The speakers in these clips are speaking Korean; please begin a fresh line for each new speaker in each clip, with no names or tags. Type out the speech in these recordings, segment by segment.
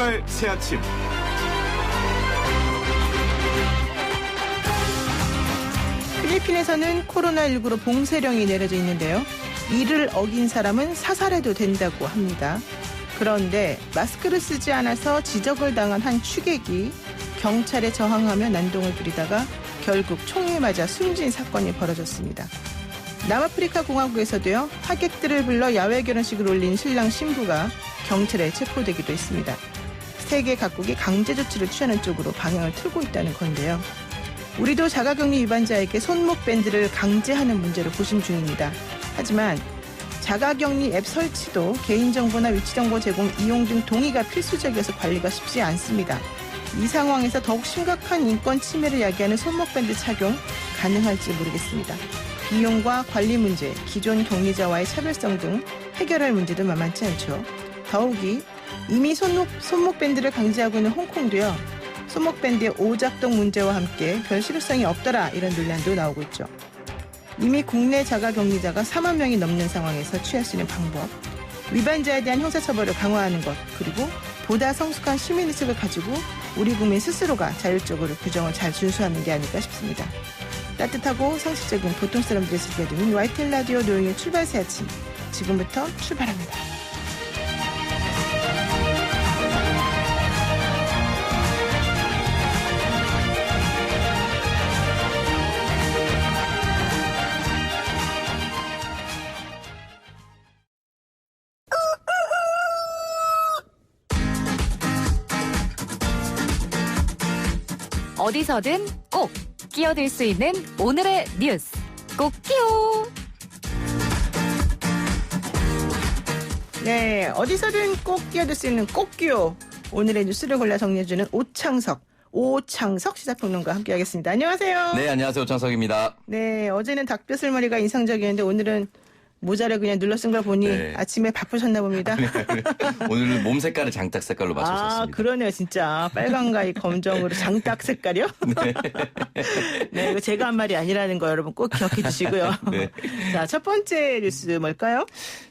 출발 새아침.
필리핀에서는 코로나19로 봉쇄령이 내려져 있는데요. 이를 어긴 사람은 사살해도 된다고 합니다. 그런데 마스크를 쓰지 않아서 지적을 당한 한 취객이 경찰에 저항하며 난동을 부리다가 결국 총에 맞아 숨진 사건이 벌어졌습니다. 남아프리카 공화국에서도요. 하객들을 불러 야외 결혼식을 올린 신랑 신부가 경찰에 체포되기도 했습니다. 세계 각국이 강제 조치를 취하는 쪽으로 방향을 틀고 있다는 건데요. 우리도 자가격리 위반자에게 손목 밴드를 강제하는 문제로 고심 중입니다. 하지만 자가격리 앱 설치도 개인정보나 위치정보 제공, 이용 등 동의가 필수적이어서 관리가 쉽지 않습니다. 이 상황에서 더욱 심각한 인권 침해를 야기하는 손목밴드 착용 가능할지 모르겠습니다. 비용과 관리 문제, 기존 격리자와의 차별성 등 해결할 문제도 만만치 않죠. 더욱이 이미 손목밴드를 강제하고 있는 홍콩도요. 손목밴드의 오작동 문제와 함께 별 실효성이 없더라 이런 논란도 나오고 있죠. 이미 국내 자가격리자가 4만 명이 넘는 상황에서 취할 수 있는 방법, 위반자에 대한 형사처벌을 강화하는 것, 그리고 보다 성숙한 시민의식을 가지고 우리 국민 스스로가 자율적으로 규정을 잘 준수하는 게 아닐까 싶습니다. 따뜻하고 상식적인 보통 사람들이 즐겨듣는 YTN 라디오 노영의 출발 새 아침, 지금부터 출발합니다.
어디서든 꼭 끼어들 수 있는 오늘의 뉴스 꼭 끼워.
네, 어디서든 꼭 끼어들 수 있는 꼭 끼워. 오늘의 뉴스를 골라 정리해주는 오창석 시사평론가와 함께하겠습니다. 안녕하세요.
네, 안녕하세요. 오창석입니다.
네, 어제는 닭뼈슬머리가 인상적이었는데 오늘은 모자를 그냥 눌러 쓴 걸 보니
네.
아침에 바쁘셨나 봅니다.
오늘은 몸 색깔을 장딱 색깔로 맞췄습니다.
아, 그러네요, 진짜. 빨강과 이 검정으로 장딱 색깔이요?
네.
네, 이거 제가 한 말이 아니라는 거 여러분 꼭 기억해 주시고요.
네.
자, 첫 번째 뉴스 뭘까요?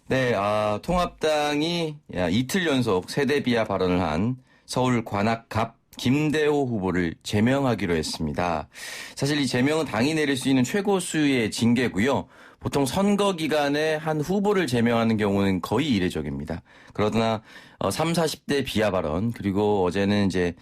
네, 통합당이 이틀 연속 세대 비하 발언을 한 서울 관악갑 김대호 후보를 제명하기로 했습니다. 사실 이 제명은 당이 내릴 수 있는 최고수의 징계고요. 보통 선거 기간에 한 후보를 제명하는 경우는 거의 이례적입니다. 그러나 3, 40대 비하 발언, 그리고 어제는 이제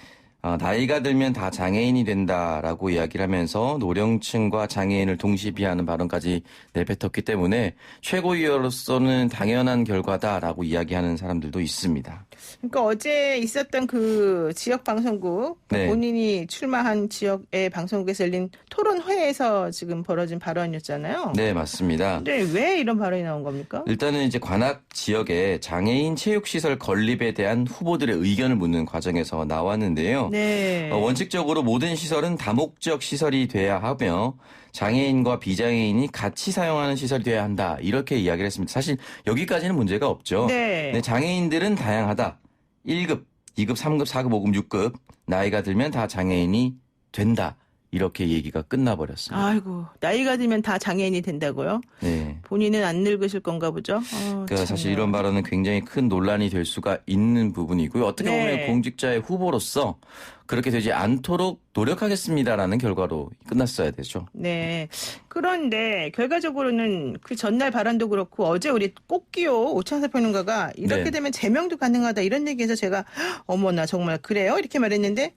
나이가 들면 다 장애인이 된다라고 이야기를 하면서 노령층과 장애인을 동시 비하하는 발언까지 내뱉었기 때문에 최고위원으로서는 당연한 결과다라고 이야기하는 사람들도 있습니다.
그러니까 어제 있었던 그 지역 방송국,
네.
본인이 출마한 지역의 방송국에서 열린 토론회에서 지금 벌어진 발언이었잖아요.
네, 맞습니다.
근데 왜 이런 발언이 나온 겁니까?
일단은 이제 관악 지역의 장애인 체육시설 건립에 대한 후보들의 의견을 묻는 과정에서 나왔는데요.
네.
원칙적으로 모든 시설은 다목적 시설이 돼야 하며 장애인과 비장애인이 같이 사용하는 시설이 돼야 한다. 이렇게 이야기를 했습니다. 사실 여기까지는 문제가 없죠.
네.
네, 장애인들은 다양하다. 1급, 2급, 3급, 4급, 5급, 6급. 나이가 들면 다 장애인이 된다. 이렇게 얘기가 끝나버렸습니다.
아이고, 나이가 들면 다 장애인이 된다고요?
네.
본인은 안 늙으실 건가 보죠?
그러니까 사실 이런 발언은 굉장히 큰 논란이 될 수가 있는 부분이고요. 어떻게
네.
보면 공직자의 후보로서 그렇게 되지 않도록 노력하겠습니다라는 결과로 끝났어야 되죠.
네. 그런데 결과적으로는 그 전날 발언도 그렇고 어제 우리 꽃기호 오창석 평론가가 이렇게
네.
되면 제명도 가능하다 이런 얘기해서 제가 어머나 정말 그래요? 이렇게 말했는데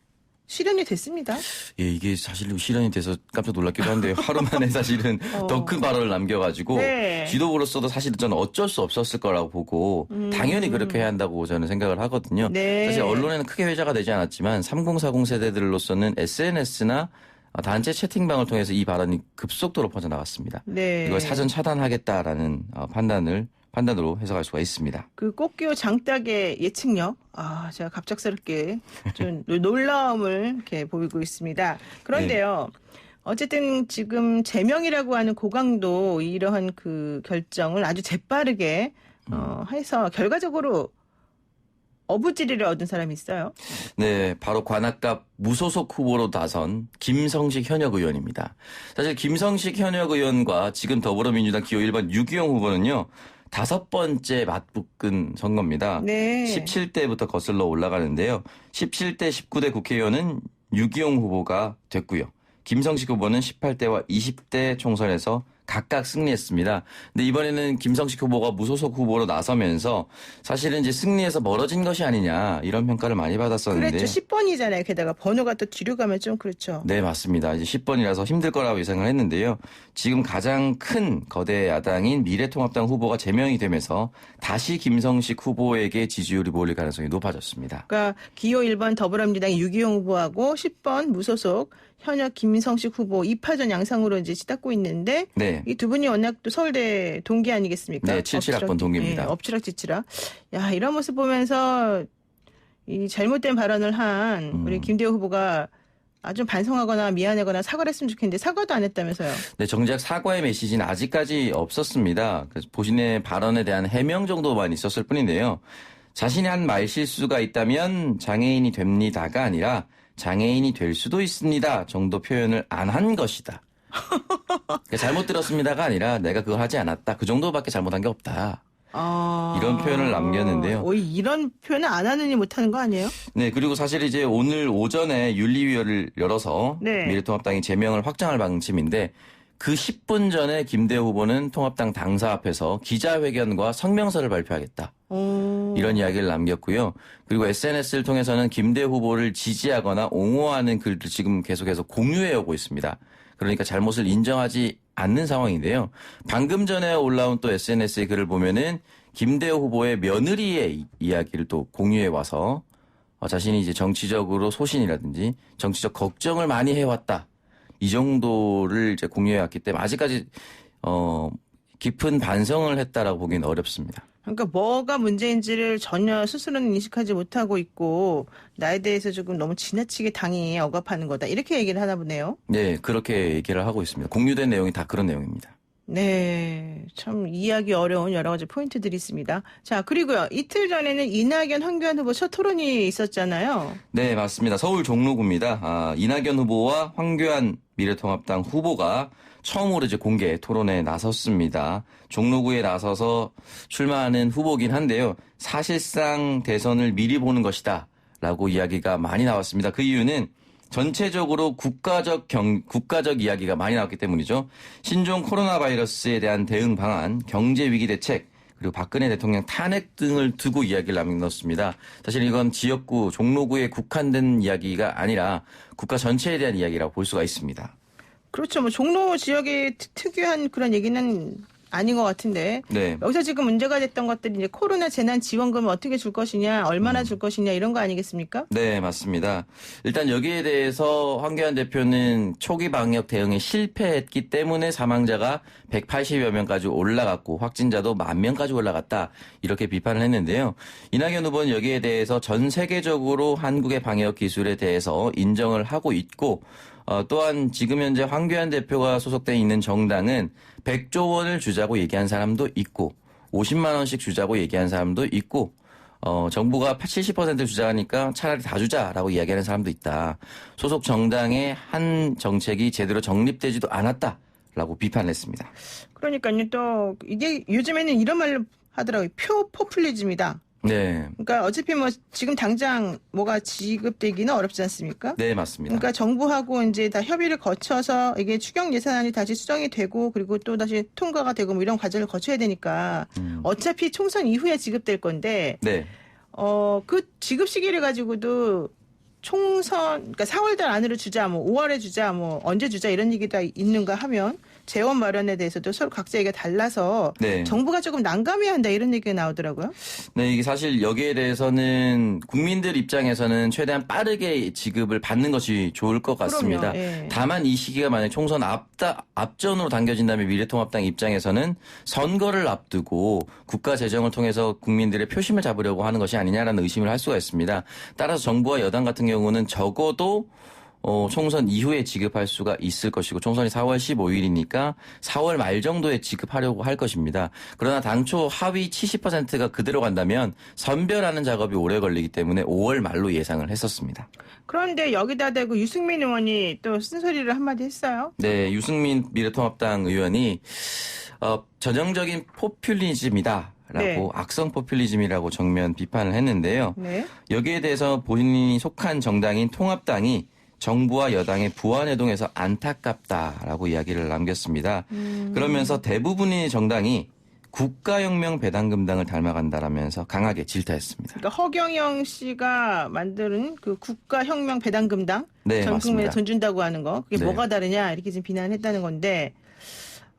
실현이 됐습니다.
예, 이게 사실 실현이 돼서 깜짝 놀랐기도 한데 하루 만에 사실은 더 큰 발언을 남겨가지고
네.
지도부로서도 사실 저는 어쩔 수 없었을 거라고 보고 당연히 그렇게 해야 한다고 저는 생각을 하거든요.
네.
사실 언론에는 크게 회자가 되지 않았지만 3040 세대들로서는 SNS나 단체 채팅방을 통해서 이 발언이 급속도로 퍼져나갔습니다.
네.
이걸 사전 차단하겠다라는 판단으로 해석할 수가 있습니다.
그 꽃기호 장딱의 예측력, 제가 갑작스럽게 좀 놀라움을 이렇게 보이고 있습니다. 그런데요, 어쨌든 지금 제명이라고 하는 고강도 이러한 그 결정을 아주 재빠르게 해서 결과적으로 어부지리를 얻은 사람이 있어요.
네, 바로 관악갑 무소속 후보로 나선 김성식 현역 의원입니다. 사실 김성식 현역 의원과 지금 더불어민주당 기호 1번 유기용 후보는요. 5번째 맞붙은 선거입니다.
네.
17대부터 거슬러 올라가는데요. 17대, 19대 국회의원은 유기용 후보가 됐고요. 김성식 후보는 18대와 20대 총선에서 각각 승리했습니다. 근데 이번에는 김성식 후보가 무소속 후보로 나서면서 사실은 이제 승리해서 멀어진 것이 아니냐 이런 평가를 많이 받았었는데.
그랬죠. 10번이잖아요. 게다가 번호가 또 뒤로 가면 좀 그렇죠.
네, 맞습니다. 이제 10번이라서 힘들 거라고 예상을 했는데요. 지금 가장 큰 거대 야당인 미래통합당 후보가 제명이 되면서 다시 김성식 후보에게 지지율이 몰릴 가능성이 높아졌습니다.
그러니까 기호 1번 더불어민주당 유기용 후보하고 10번 무소속 현역 김성식 후보 2파전 양상으로 이제 치닫고 있는데
네.
이 두 분이 워낙 또 서울대 동기 아니겠습니까?
네, 77학번 동기입니다.
네, 엎치락뒤치락. 야, 이런 모습 보면서 이 잘못된 발언을 한 우리 김대호 후보가 아주 반성하거나 미안하거나 사과를 했으면 좋겠는데 사과도 안 했다면서요.
네, 정작 사과의 메시지는 아직까지 없었습니다. 그래서 본인의 발언에 대한 해명 정도만 있었을 뿐인데요. 자신이 한 말실수가 있다면 장애인이 됩니다가 아니라 장애인이 될 수도 있습니다 정도 표현을 안 한 것이다. 그러니까 잘못 들었습니다가 아니라 내가 그걸 하지 않았다. 그 정도밖에 잘못한 게 없다. 이런 표현을 남겼는데요.
이런 표현을 안 하느니 못하는 거 아니에요?
네, 그리고 사실 이제 오늘 오전에 윤리위원회를 열어서
네.
미래통합당이 제명을 확정할 방침인데 그 10분 전에 김대호 후보는 통합당 당사 앞에서 기자회견과 성명서를 발표하겠다. 이런 이야기를 남겼고요. 그리고 SNS를 통해서는 김대호 후보를 지지하거나 옹호하는 글들 지금 계속해서 공유해 오고 있습니다. 그러니까 잘못을 인정하지 않는 상황인데요. 방금 전에 올라온 또 SNS의 글을 보면은 김대호 후보의 며느리의 이야기를 또 공유해 와서 자신이 이제 정치적으로 소신이라든지 정치적 걱정을 많이 해왔다. 이 정도를 이제 공유해 왔기 때문에 아직까지 깊은 반성을 했다라고 보기는 어렵습니다.
그러니까 뭐가 문제인지를 전혀 스스로는 인식하지 못하고 있고 나에 대해서 조금 너무 지나치게 당이 억압하는 거다. 이렇게 얘기를 하나 보네요.
네, 그렇게 얘기를 하고 있습니다. 공유된 내용이 다 그런 내용입니다.
네, 참 이해하기 어려운 여러 가지 포인트들이 있습니다. 자, 그리고요. 이틀 전에는 이낙연, 황교안 후보 첫 토론이 있었잖아요.
네, 맞습니다. 서울 종로구입니다. 이낙연 후보와 황교안 미래통합당 후보가 처음으로 이제 공개 토론에 나섰습니다. 종로구에 나서서 출마하는 후보긴 한데요. 사실상 대선을 미리 보는 것이다 라고 이야기가 많이 나왔습니다. 그 이유는 전체적으로 국가적 이야기가 많이 나왔기 때문이죠. 신종 코로나 바이러스에 대한 대응 방안, 경제 위기 대책, 그리고 박근혜 대통령 탄핵 등을 두고 이야기를 남겼습니다. 사실 이건 지역구, 종로구에 국한된 이야기가 아니라 국가 전체에 대한 이야기라고 볼 수가 있습니다.
그렇죠. 뭐 종로 지역의 특유한 그런 얘기는 아닌 것 같은데
네.
여기서 지금 문제가 됐던 것들이 이제 코로나 재난 지원금을 어떻게 줄 것이냐, 얼마나 줄 것이냐 이런 거 아니겠습니까?
네, 맞습니다. 일단 여기에 대해서 황교안 대표는 초기 방역 대응에 실패했기 때문에 사망자가 180여 명까지 올라갔고 확진자도 10,000명까지 올라갔다. 이렇게 비판을 했는데요. 이낙연 후보는 여기에 대해서 전 세계적으로 한국의 방역 기술에 대해서 인정을 하고 있고 또한 지금 현재 황교안 대표가 소속돼 있는 정당은 100조 원을 주자고 얘기한 사람도 있고 50만 원씩 주자고 얘기한 사람도 있고 정부가 70% 주자니까 차라리 다 주자라고 이야기하는 사람도 있다. 소속 정당의 한 정책이 제대로 정립되지도 않았다라고 비판했습니다.
그러니까요. 또 이게 요즘에는 이런 말로 하더라고요. 표 포퓰리즘이다.
네.
그러니까 어차피 뭐 지금 당장 뭐가 지급되기는 어렵지 않습니까?
네, 맞습니다.
그러니까 정부하고 이제 다 협의를 거쳐서 이게 추경 예산안이 다시 수정이 되고 그리고 또 다시 통과가 되고 뭐 이런 과정을 거쳐야 되니까 어차피 총선 이후에 지급될 건데
네.
그 지급 시기를 가지고도 총선 그러니까 4월달 안으로 주자 뭐 5월에 주자 뭐 언제 주자 이런 얘기가 있는가 하면 재원 마련에 대해서도 서로 각자 얘기가 달라서
네.
정부가 조금 난감해야 한다 이런 얘기가 나오더라고요.
네, 이게 사실 여기에 대해서는 국민들 입장에서는 최대한 빠르게 지급을 받는 것이 좋을 것 같습니다.
그럼요, 예.
다만 이 시기가 만약 총선 앞전으로 당겨진다면 미래통합당 입장에서는 선거를 앞두고 국가 재정을 통해서 국민들의 표심을 잡으려고 하는 것이 아니냐라는 의심을 할 수가 있습니다. 따라서 정부와 여당 같은 경우는 적어도 총선 이후에 지급할 수가 있을 것이고 총선이 4월 15일이니까 4월 말 정도에 지급하려고 할 것입니다. 그러나 당초 하위 70%가 그대로 간다면 선별하는 작업이 오래 걸리기 때문에 5월 말로 예상을 했었습니다.
그런데 여기다 대고 유승민 의원이 또 쓴소리를 한마디 했어요.
네, 유승민 미래통합당 의원이 전형적인 포퓰리즘이다라고
네.
악성 포퓰리즘이라고 정면 비판을 했는데요.
네.
여기에 대해서 본인이 속한 정당인 통합당이 정부와 여당의 부안해동에서 안타깝다라고 이야기를 남겼습니다. 그러면서 대부분의 정당이 국가혁명 배당금당을 닮아간다라면서 강하게 질타했습니다.
그러니까 허경영 씨가 만드는 그 국가혁명 배당금당
네,
전 국민에
맞습니다.
돈 준다고 하는 거 그게
네.
뭐가 다르냐 이렇게 지금 비난했다는 건데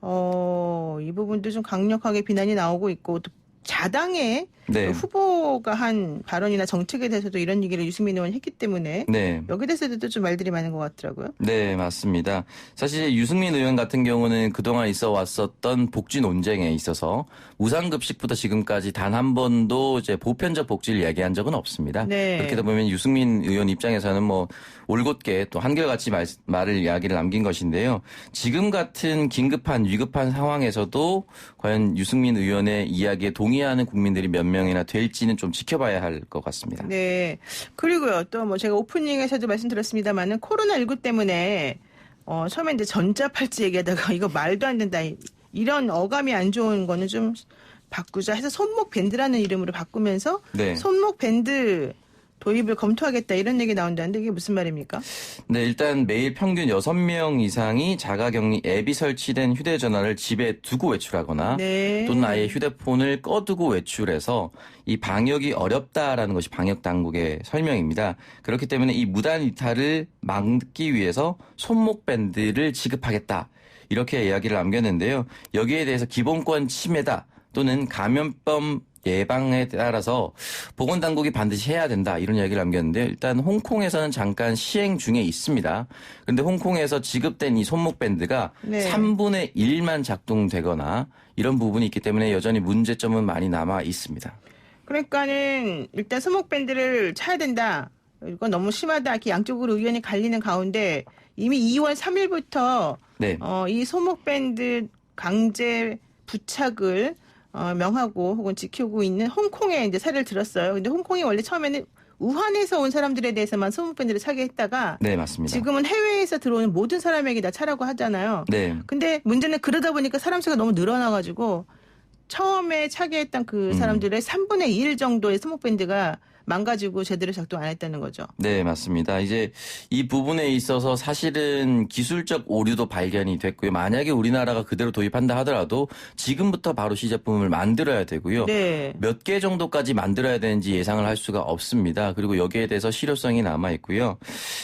이 부분도 좀 강력하게 비난이 나오고 있고 또 자당의
네.
그 후보가 한 발언이나 정책에 대해서도 이런 얘기를 유승민 의원이 했기 때문에
네.
여기에 대해서도 좀 말들이 많은 것 같더라고요.
네, 맞습니다. 사실 유승민 의원 같은 경우는 그동안 있어 왔었던 복지 논쟁에 있어서 무상급식부터 지금까지 단 한 번도 이제 보편적 복지를 얘기한 적은 없습니다.
네.
그렇게 되다 보면 유승민 의원 입장에서는 뭐 올곧게 또 한결같이 말을 이야기를 남긴 것인데요. 지금 같은 긴급한 위급한 상황에서도 과연 유승민 의원의 이야기에 동의하는 국민들이 몇 명이나 될지는 좀 지켜봐야 할 것 같습니다.
네. 그리고요, 또 뭐 제가 오프닝에서도 말씀드렸습니다만은 코로나19 때문에 처음에 이제 전자팔찌 얘기하다가 이거 말도 안 된다. 이런 어감이 안 좋은 거는 좀 바꾸자 해서 손목 밴드라는 이름으로 바꾸면서
네.
손목 밴드 도입을 검토하겠다 이런 얘기 나온다는데 이게 무슨 말입니까?
네, 일단 매일 평균 6명 이상이 자가격리 앱이 설치된 휴대전화를 집에 두고 외출하거나
네.
또는 아예 휴대폰을 꺼두고 외출해서 이 방역이 어렵다라는 것이 방역당국의 설명입니다. 그렇기 때문에 이 무단 이탈을 막기 위해서 손목밴드를 지급하겠다. 이렇게 이야기를 남겼는데요. 여기에 대해서 기본권 침해다 또는 감염병 예방에 따라서 보건당국이 반드시 해야 된다 이런 이야기를 남겼는데요. 일단 홍콩에서는 잠깐 시행 중에 있습니다. 그런데 홍콩에서 지급된 이 손목밴드가
네.
3분의 1만 작동되거나 이런 부분이 있기 때문에 여전히 문제점은 많이 남아 있습니다.
그러니까는 일단 손목밴드를 차야 된다. 이건 너무 심하다. 이렇게 양쪽으로 의견이 갈리는 가운데 이미 2월 3일부터
네.
이 손목밴드 강제 부착을 명하고 혹은 지키고 있는 홍콩에 이제 사례를 들었어요. 근데 홍콩이 원래 처음에는 우한에서 온 사람들에 대해서만 손목밴드를 차게 했다가
네, 맞습니다.
지금은 해외에서 들어오는 모든 사람에게 다 차라고 하잖아요.
네.
근데 문제는 그러다 보니까 사람 수가 너무 늘어나가지고 처음에 차게 했던 그 사람들의 3분의 1 정도의 손목밴드가 망가지고 제대로 작동 안 했다는 거죠.
네, 맞습니다. 이제 이 부분에 있어서 사실은 기술적 오류도 발견이 됐고요. 만약에 우리나라가 그대로 도입한다 하더라도 지금부터 바로 시제품을 만들어야 되고요.
네.
몇 개 정도까지 만들어야 되는지 예상을 할 수가 없습니다. 그리고 여기에 대해서 실효성이 남아 있고요.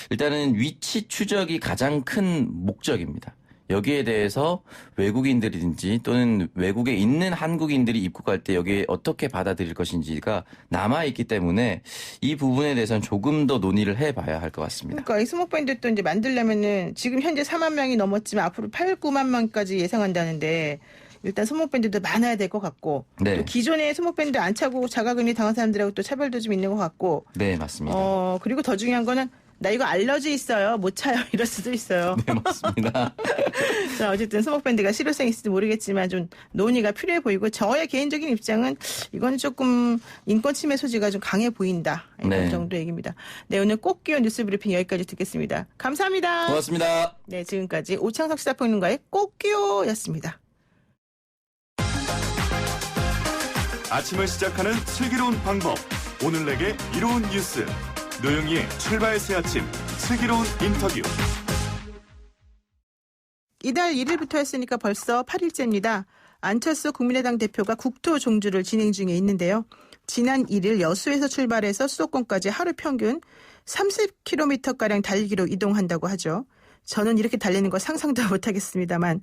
일단은 위치 추적이 가장 큰 목적입니다. 여기에 대해서 외국인들이든지 또는 외국에 있는 한국인들이 입국할 때 여기에 어떻게 받아들일 것인지가 남아있기 때문에 이 부분에 대해서는 조금 더 논의를 해봐야 할 것 같습니다.
그러니까 이 스모크밴드 또 이제 만들려면은 지금 현재 4만 명이 넘었지만 앞으로 8, 9만 명까지 예상한다는데 일단 손목밴드도 많아야 될 것 같고
네.
또 기존에 손목밴드 안 차고 자가격리 당한 사람들하고 또 차별도 좀 있는 것 같고
네, 맞습니다.
그리고 더 중요한 거는 나 이거 알러지 있어요. 못 차요. 이럴 수도 있어요.
네, 맞습니다.
자, 어쨌든 손목밴드가 실효성이 있을지 모르겠지만 좀 논의가 필요해 보이고 저의 개인적인 입장은 이건 조금 인권 침해 소지가 좀 강해 보인다. 이런
네.
정도 얘기입니다. 네, 오늘 꼭 끼워 뉴스 브리핑 여기까지 듣겠습니다. 감사합니다.
고맙습니다.
네, 지금까지 오창석 시사평론가의 꼭 끼워였습니다.
아침을 시작하는 슬기로운 방법. 오늘 내게 이로운 뉴스. 노영희의 출발 새 아침 슬기로운 인터뷰.
이달 1일부터 했으니까 벌써 8일째입니다. 안철수 국민의당 대표가 국토 종주를 진행 중에 있는데요. 지난 1일 여수에서 출발해서 수도권까지 하루 평균 30km가량 달리기로 이동한다고 하죠. 저는 이렇게 달리는 거 상상도 못하겠습니다만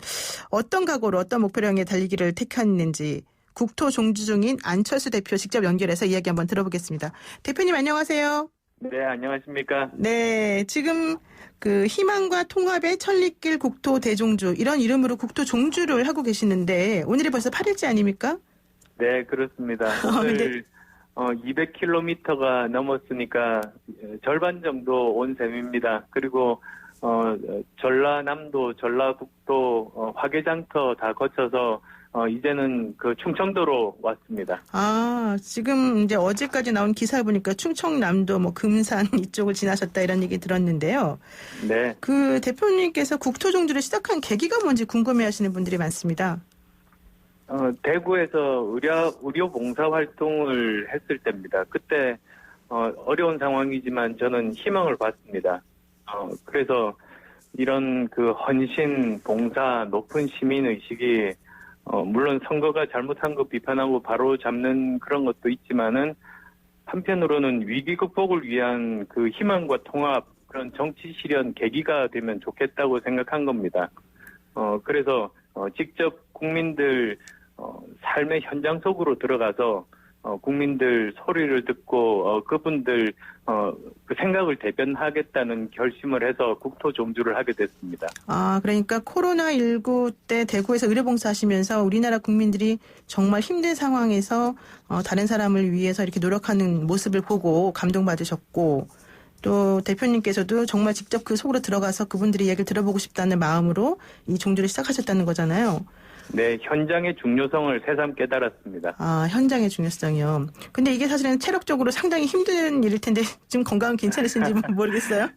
어떤 각오로 어떤 목표를 향해 달리기를 택했는지 국토 종주 중인 안철수 대표 직접 연결해서 이야기 한번 들어보겠습니다. 대표님 안녕하세요.
네, 안녕하십니까.
네, 지금 그 희망과 통합의 천리길 국토 대종주 이런 이름으로 국토 종주를 하고 계시는데 오늘이 벌써 8일째 아닙니까?
네, 그렇습니다. 오늘 200km가 넘었으니까 절반 정도 온 셈입니다. 그리고 전라남도, 전라북도, 화개장터 다 거쳐서 이제는 그 충청도로 왔습니다.
아, 지금 이제 어제까지 나온 기사를 보니까 충청남도, 뭐 금산 이쪽을 지나셨다 이런 얘기 들었는데요.
네.
그 대표님께서 국토종주를 시작한 계기가 뭔지 궁금해하시는 분들이 많습니다.
대구에서 의료 봉사 활동을 했을 때입니다. 그때 어려운 상황이지만 저는 희망을 봤습니다. 그래서 이런 그 헌신, 봉사, 높은 시민 의식이 물론 선거가 잘못한 거 비판하고 바로 잡는 그런 것도 있지만은 한편으로는 위기 극복을 위한 그 희망과 통합, 그런 정치 실현 계기가 되면 좋겠다고 생각한 겁니다. 그래서 직접 국민들 삶의 현장 속으로 들어가서 국민들 소리를 듣고 그분들 그 생각을 대변하겠다는 결심을 해서 국토종주를 하게 됐습니다.
아, 그러니까 코로나19 때 대구에서 의료봉사 하시면서 우리나라 국민들이 정말 힘든 상황에서 다른 사람을 위해서 이렇게 노력하는 모습을 보고 감동받으셨고, 또 대표님께서도 정말 직접 그 속으로 들어가서 그분들의 이야기를 들어보고 싶다는 마음으로 이 종주를 시작하셨다는 거잖아요.
네, 현장의 중요성을 새삼 깨달았습니다.
아, 현장의 중요성이요. 근데 이게 사실은 체력적으로 상당히 힘든 일일 텐데 지금 건강은 괜찮으신지 모르겠어요?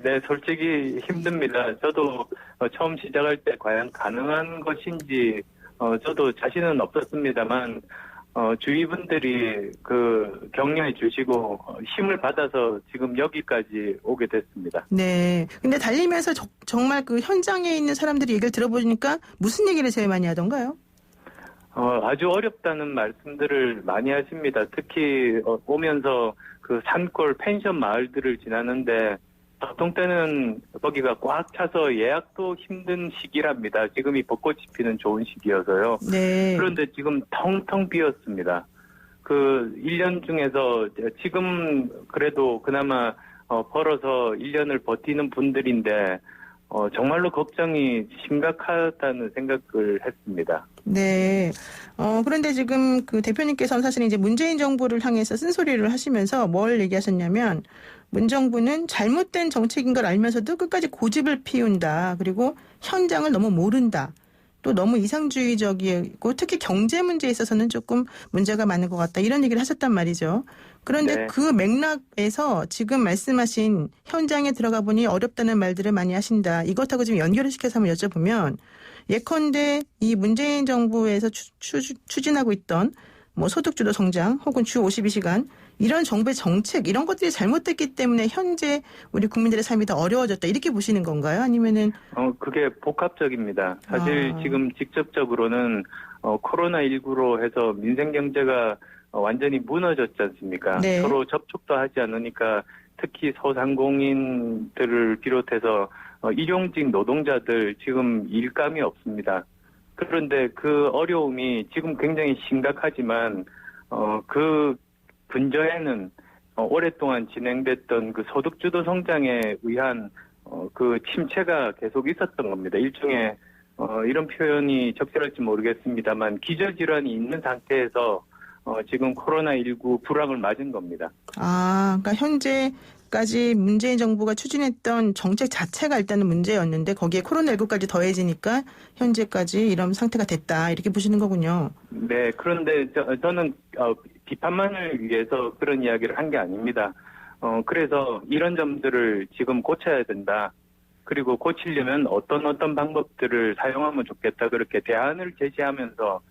네, 솔직히 힘듭니다. 저도 처음 시작할 때 과연 가능한 것인지 저도 자신은 없었습니다만 주위 분들이 그 격려해 주시고 힘을 받아서 지금 여기까지 오게 됐습니다.
네. 근데 달리면서 정말 그 현장에 있는 사람들이 얘기를 들어보니까 무슨 얘기를 제일 많이 하던가요?
아주 어렵다는 말씀들을 많이 하십니다. 특히 오면서 그 산골 펜션 마을들을 지나는데 보통 때는 거기가 꽉 차서 예약도 힘든 시기랍니다. 지금이 벚꽃이 피는 좋은 시기여서요.
네.
그런데 지금 텅텅 비었습니다. 그 1년 중에서 지금 그래도 그나마 벌어서 1년을 버티는 분들인데 정말로 걱정이 심각하다는 생각을 했습니다.
네. 그런데 지금 그 대표님께서는 사실 이제 문재인 정부를 향해서 쓴소리를 하시면서 뭘 얘기하셨냐면 문 정부는 잘못된 정책인 걸 알면서도 끝까지 고집을 피운다. 그리고 현장을 너무 모른다. 또 너무 이상주의적이고 특히 경제 문제에 있어서는 조금 문제가 많은 것 같다. 이런 얘기를 하셨단 말이죠. 그런데
네.
그 맥락에서 지금 말씀하신 현장에 들어가 보니 어렵다는 말들을 많이 하신다. 이것하고 지금 연결을 시켜서 한번 여쭤보면 예컨대 이 문재인 정부에서 추진하고 있던 뭐 소득주도 성장 혹은 주 52시간 이런 정부의 정책 이런 것들이 잘못됐기 때문에 현재 우리 국민들의 삶이 더 어려워졌다 이렇게 보시는 건가요? 아니면은
그게 복합적입니다. 사실 지금 직접적으로는 코로나19로 해서 민생 경제가 완전히 무너졌지 않습니까?
네.
서로 접촉도 하지 않으니까 특히 소상공인들을 비롯해서 일용직 노동자들 지금 일감이 없습니다. 그런데 그 어려움이 지금 굉장히 심각하지만 그 근저에는 오랫동안 진행됐던 그 소득주도 성장에 의한 그 침체가 계속 있었던 겁니다. 일종의 이런 표현이 적절할지 모르겠습니다만 기저질환이 있는 상태에서 지금 코로나19 불황을 맞은 겁니다.
아, 그러니까 현재까지 문재인 정부가 추진했던 정책 자체가 일단은 문제였는데 거기에 코로나19까지 더해지니까 현재까지 이런 상태가 됐다 이렇게 보시는 거군요.
네, 그런데 저는 비판만을 위해서 그런 이야기를 한 게 아닙니다. 그래서 이런 점들을 지금 고쳐야 된다. 그리고 고치려면 어떤 방법들을 사용하면 좋겠다. 그렇게 대안을 제시하면서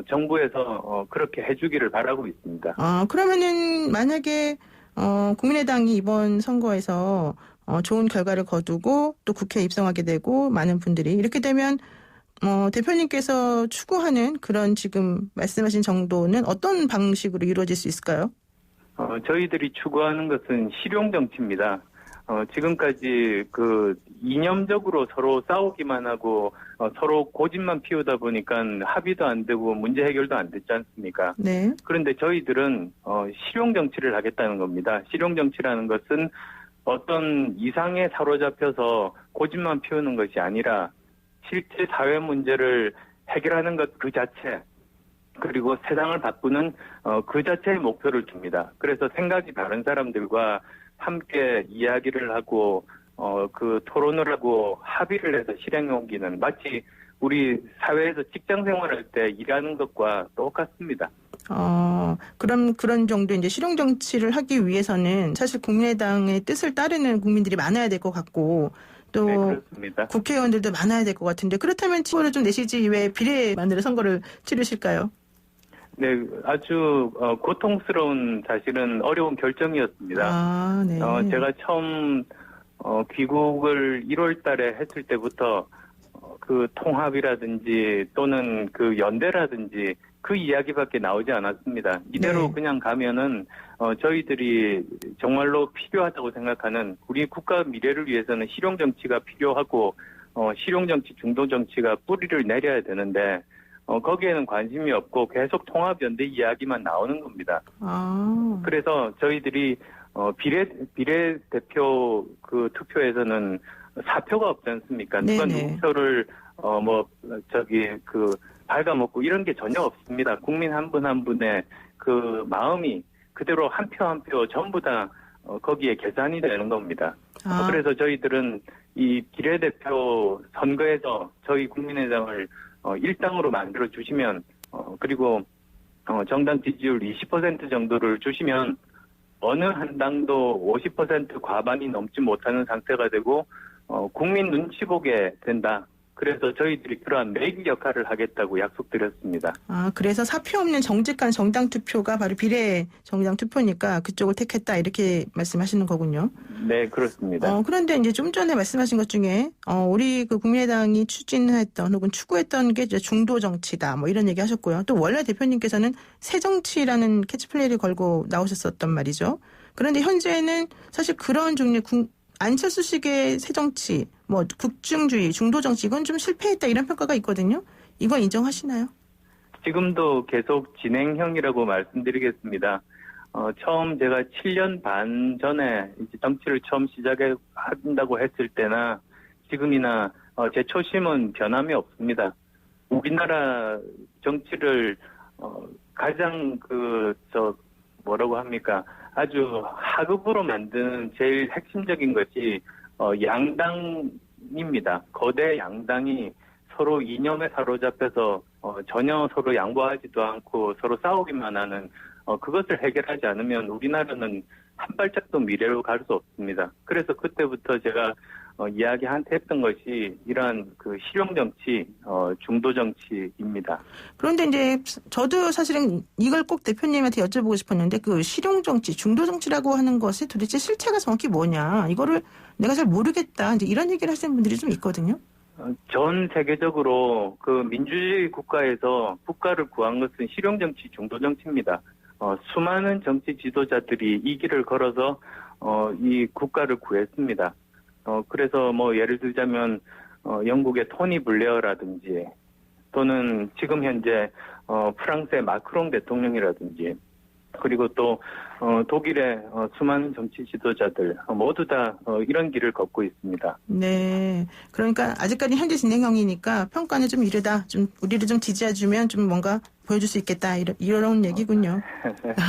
정부에서 그렇게 해주기를 바라고 있습니다.
아, 그러면은 만약에 국민의당이 이번 선거에서 좋은 결과를 거두고 또 국회에 입성하게 되고 많은 분들이 이렇게 되면 대표님께서 추구하는 그런 지금 말씀하신 정도는 어떤 방식으로 이루어질 수 있을까요?
저희들이 추구하는 것은 실용 정치입니다. 지금까지 그 이념적으로 서로 싸우기만 하고 서로 고집만 피우다 보니까 합의도 안 되고 문제 해결도 안 됐지 않습니까?
네.
그런데 저희들은 실용 정치를 하겠다는 겁니다. 실용 정치라는 것은 어떤 이상에 사로잡혀서 고집만 피우는 것이 아니라 실제 사회 문제를 해결하는 것 그 자체, 그리고 세상을 바꾸는 그 자체의 목표를 줍니다. 그래서 생각이 다른 사람들과 함께 이야기를 하고 그 토론을 하고 합의를 해서 실행에 옮기는 마치 우리 사회에서 직장 생활할 때 일하는 것과 똑같습니다.
그럼 그런 정도 이제 실용 정치를 하기 위해서는 사실 국민의당의 뜻을 따르는 국민들이 많아야 될 것 같고 또
네, 그렇습니다.
국회의원들도 많아야 될 것 같은데 그렇다면 후보를 좀 내시지 왜 비례만으로 선거를 치르실까요?
네, 아주 고통스러운 사실은 어려운 결정이었습니다.
아, 네.
제가 처음 귀국을 1월 달에 했을 때부터 그 통합이라든지 또는 그 연대라든지 그 이야기밖에 나오지 않았습니다. 이대로
네.
그냥 가면은 저희들이 정말로 필요하다고 생각하는 우리 국가 미래를 위해서는 실용 정치가 필요하고 실용 정치, 중도 정치가 뿌리를 내려야 되는데 거기에는 관심이 없고 계속 통합 연대 이야기만 나오는 겁니다.
아,
그래서 저희들이 비례대표 그 투표에서는 사표가 없지 않습니까? 누가
네네.
누구 표를 갉아먹고 이런 게 전혀 없습니다. 국민 한 분 한 분의 그 마음이 그대로 한 표 한 표 전부 다 거기에 계산이 되는 겁니다.
아.
그래서 저희들은 이 비례대표 선거에서 저희 국민의당을 1당으로 만들어 주시면 그리고 정당 지지율 20% 정도를 주시면 어느 한 당도 50% 과반이 넘지 못하는 상태가 되고 국민 눈치 보게 된다. 그래서 저희들이 그러한 매기 역할을 하겠다고 약속드렸습니다.
아, 그래서 사표 없는 정직한 정당 투표가 바로 비례 정당 투표니까 그쪽을 택했다 이렇게 말씀하시는 거군요.
네, 그렇습니다.
그런데 이제 좀 전에 말씀하신 것 중에 우리 그 국민의당이 추진했던 혹은 추구했던 게 이제 중도 정치다 뭐 이런 얘기 하셨고요. 또 원래 대표님께서는 새 정치라는 캐치플레이를 걸고 나오셨었단 말이죠. 그런데 현재는 사실 그런 종류의 안철수식의 새 정치, 뭐 국중주의, 중도 정치 이건 좀 실패했다 이런 평가가 있거든요. 이건 인정하시나요?
지금도 계속 진행형이라고 말씀드리겠습니다. 처음 제가 7년 반 전에 이제 정치를 처음 시작한다고 했을 때나 지금이나 제 초심은 변함이 없습니다. 우리나라 정치를 가장 뭐라고 합니까? 아주 하급으로 만드는 제일 핵심적인 것이 양당입니다. 거대 양당이 서로 이념에 사로잡혀서 전혀 서로 양보하지도 않고 서로 싸우기만 하는 그것을 해결하지 않으면 우리나라는 한 발짝도 미래로 갈 수 없습니다. 그래서 그때부터 제가 이야기했던 것이 이러한 그 실용 정치, 중도 정치입니다.
그런데 이제 저도 사실은 이걸 꼭 대표님한테 여쭤보고 싶었는데 그 실용 정치, 중도 정치라고 하는 것이 도대체 실체가 정확히 뭐냐 이거를 내가 잘 모르겠다 이제 이런 얘기를 하시는 분들이 좀 있거든요.
전 세계적으로 그 민주주의 국가에서 국가를 구한 것은 실용 정치, 중도 정치입니다. 수많은 정치 지도자들이 이 길을 걸어서 이 국가를 구했습니다. 그래서 뭐 예를 들자면 영국의 토니 블레어라든지 또는 지금 현재 프랑스의 마크롱 대통령이라든지 그리고 또 독일의 수많은 정치 지도자들 모두 다 이런 길을 걷고 있습니다.
네, 그러니까 아직까지 현재 진행형이니까 평가는 좀 이르다, 좀 우리를 좀 지지해주면 좀 뭔가 보여줄 수 있겠다 이런 얘기군요.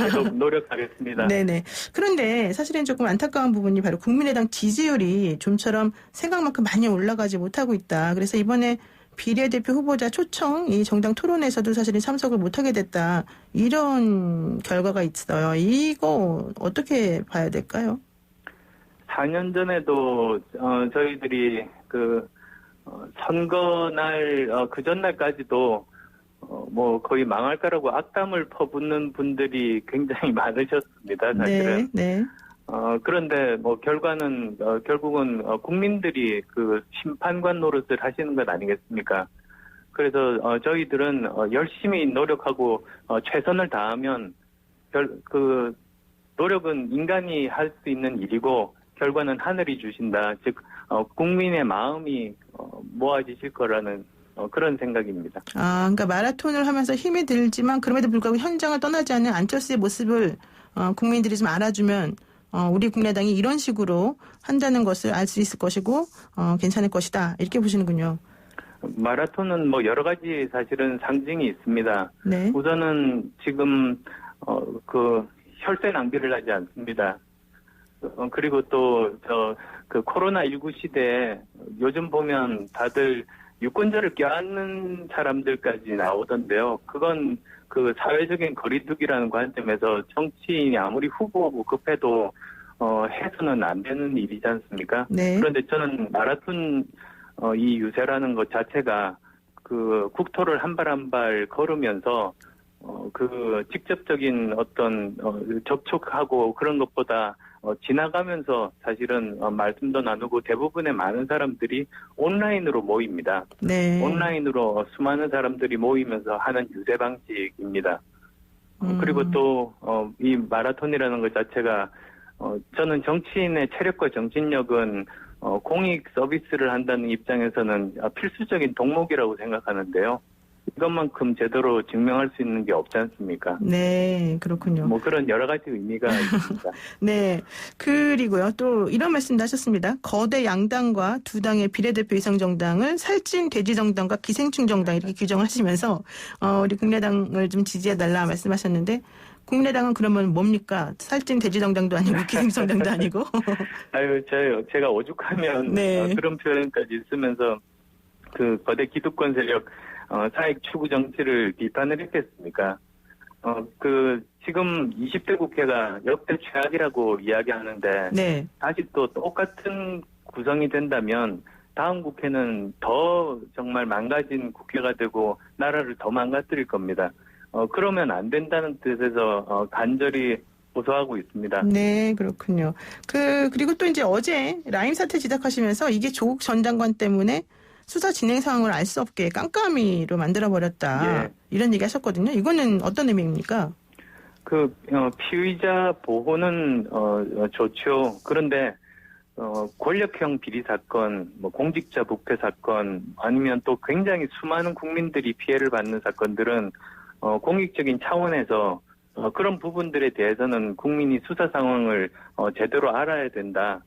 계속 노력하겠습니다.
네네. 그런데 사실은 조금 안타까운 부분이 바로 국민의당 지지율이 좀처럼 생각만큼 많이 올라가지 못하고 있다. 그래서 이번에 비례대표 후보자 초청 이 정당 토론에서도 사실은 참석을 못하게 됐다. 이런 결과가 있어요. 이거 어떻게 봐야 될까요?
4년 전에도 저희들이 그 선거 날 그 전날까지도 뭐 거의 망할 거라고 악담을 퍼붓는 분들이 굉장히 많으셨습니다. 사실은.
네.
그런데 뭐 결과는 결국은 국민들이 그 심판관 노릇을 하시는 것 아니겠습니까? 그래서 저희들은 열심히 노력하고 최선을 다하면 그 노력은 인간이 할 수 있는 일이고 결과는 하늘이 주신다. 즉 국민의 마음이 모아지실 거라는 그런 생각입니다.
그러니까 마라톤을 하면서 힘이 들지만 그럼에도 불구하고 현장을 떠나지 않는 안철수의 모습을 국민들이 좀 알아주면 우리 국민의당이 이런 식으로 한다는 것을 알 수 있을 것이고 괜찮을 것이다. 이렇게 보시는군요.
마라톤은 뭐 여러 가지 사실은 상징이 있습니다.
네.
우선은 지금 그 혈세 낭비를 하지 않습니다. 그리고 또 그 코로나19 시대에 요즘 보면 다들 유권자를 껴안는 사람들까지 나오던데요. 그건 그 사회적인 거리두기라는 관점에서 정치인이 아무리 후보고 급해도 해서는 안 되는 일이지 않습니까?
네.
그런데 저는 마라톤 이 유세라는 것 자체가 그 국토를 한 발 한 발 걸으면서 그 직접적인 어떤 접촉하고 그런 것보다 지나가면서 사실은 말씀도 나누고 대부분의 많은 사람들이 온라인으로 모입니다.
네.
온라인으로 수많은 사람들이 모이면서 하는 유세 방식입니다. 그리고 또 이 마라톤이라는 것 자체가 저는 정치인의 체력과 정신력은 공익 서비스를 한다는 입장에서는 필수적인 동목이라고 생각하는데요. 이것만큼 제대로 증명할 수 있는 게 없지 않습니까?
네, 그렇군요.
뭐 그런 여러 가지 의미가 있습니다.
네. 그리고요, 또 이런 말씀도 하셨습니다. 거대 양당과 두 당의 비례대표 위성 정당을 살찐 돼지 정당과 기생충 정당 이렇게 규정하시면서 우리 국민의당을 좀 지지해달라 말씀하셨는데 국민의당은 그러면 뭡니까? 살찐 돼지 정당도 아니고 기생충 정당도 아니고.
아유, 제가 오죽하면
네.
그런 표현까지 쓰면서 그 거대 기득권 세력 사익 추구 정치를 비판을 했겠습니까? 지금 20대 국회가 역대 최악이라고 이야기하는데,
네.
다시 또 똑같은 구성이 된다면, 다음 국회는 더 정말 망가진 국회가 되고, 나라를 더 망가뜨릴 겁니다. 그러면 안 된다는 뜻에서, 간절히 호소하고 있습니다.
네, 그렇군요. 그리고 또 이제 어제 라임 사태 지적하시면서 이게 조국 전 장관 때문에 수사 진행 상황을 알 수 없게 깜깜이로 만들어버렸다.
예.
이런 얘기 하셨거든요. 이거는 어떤 의미입니까?
피의자 보호는, 좋죠. 그런데, 권력형 비리 사건, 공직자 부패 사건, 아니면 또 굉장히 수많은 국민들이 피해를 받는 사건들은, 공익적인 차원에서, 그런 부분들에 대해서는 국민이 수사 상황을, 제대로 알아야 된다.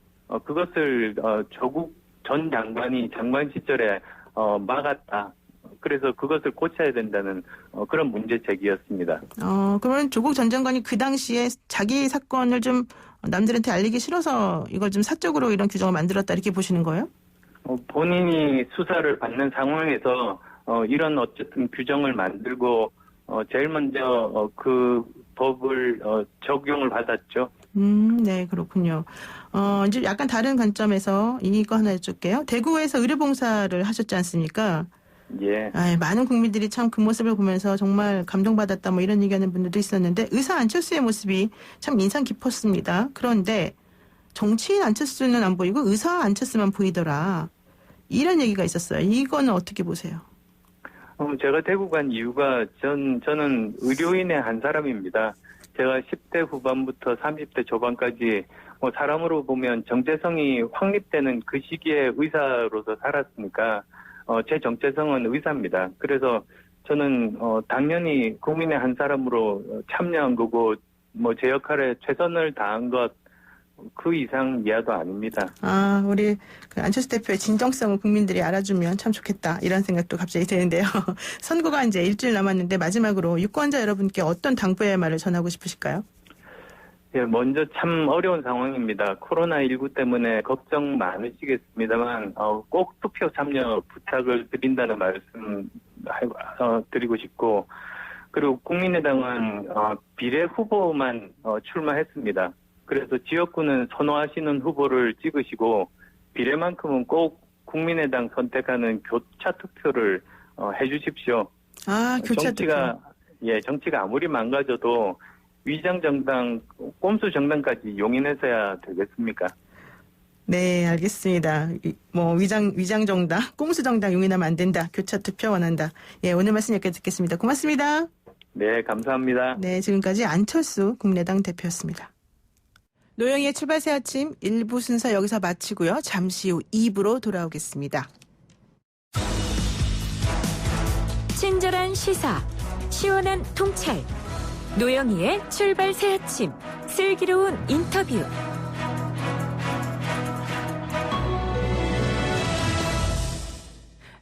그것을, 조국 전 장관이 장관 시절에 막았다. 그래서 그것을 고쳐야 된다는 그런 문제 제기였습니다.
그러면 조국 전 장관이 그 당시에 자기 사건을 좀 남들한테 알리기 싫어서 이걸 좀 사적으로 이런 규정을 만들었다 이렇게 보시는 거예요?
본인이 수사를 받는 상황에서 이런 어쨌든 규정을 만들고 제일 먼저 그 법을 적용을 받았죠.
네, 그렇군요. 이제 약간 다른 관점에서 이거 하나 여쭐게요. 대구에서 의료봉사를 하셨지 않습니까?
예.
많은 국민들이 참 그 모습을 보면서 정말 감동받았다 뭐 이런 얘기하는 분들도 있었는데 의사 안철수의 모습이 참 인상 깊었습니다. 그런데 정치인 안철수는 안 보이고 의사 안철수만 보이더라. 이런 얘기가 있었어요. 이거는 어떻게 보세요?
제가 대구 간 이유가 저는 의료인의 한 사람입니다. 제가 10대 후반부터 30대 초반까지 사람으로 보면 정체성이 확립되는 그 시기에 의사로서 살았으니까 제 정체성은 의사입니다. 그래서 저는 당연히 국민의 한 사람으로 참여한 거고 제 역할에 최선을 다한 것 그 이상 이하도 아닙니다.
우리 그 안철수 대표의 진정성을 국민들이 알아주면 참 좋겠다 이런 생각도 갑자기 드는데요. 선거가 이제 일주일 남았는데 마지막으로 유권자 여러분께 어떤 당부의 말을 전하고 싶으실까요?
예, 먼저 참 어려운 상황입니다. 코로나19 때문에 걱정 많으시겠습니다만 꼭 투표 참여 부탁을 드린다는 말씀 드리고 싶고 그리고 국민의당은 비례 후보만 출마했습니다. 그래서 지역구는 선호하시는 후보를 찍으시고 비례만큼은 꼭 국민의당 선택하는 교차 투표를 해주십시오.
교차 투표.
정치가 아무리 망가져도 위장 정당, 꼼수 정당까지 용인해서야 되겠습니까?
네, 알겠습니다. 위장 정당, 꼼수 정당 용인하면 안 된다. 교차 투표 원한다. 예, 오늘 말씀 여기까지 듣겠습니다. 고맙습니다.
네, 감사합니다.
네, 지금까지 안철수 국민의당 대표였습니다. 노영희의 출발새 아침 1부 순서 여기서 마치고요. 잠시 후 2부로 돌아오겠습니다.
친절한 시사, 시원한 통찰. 노영희의 출발새 아침, 슬기로운 인터뷰.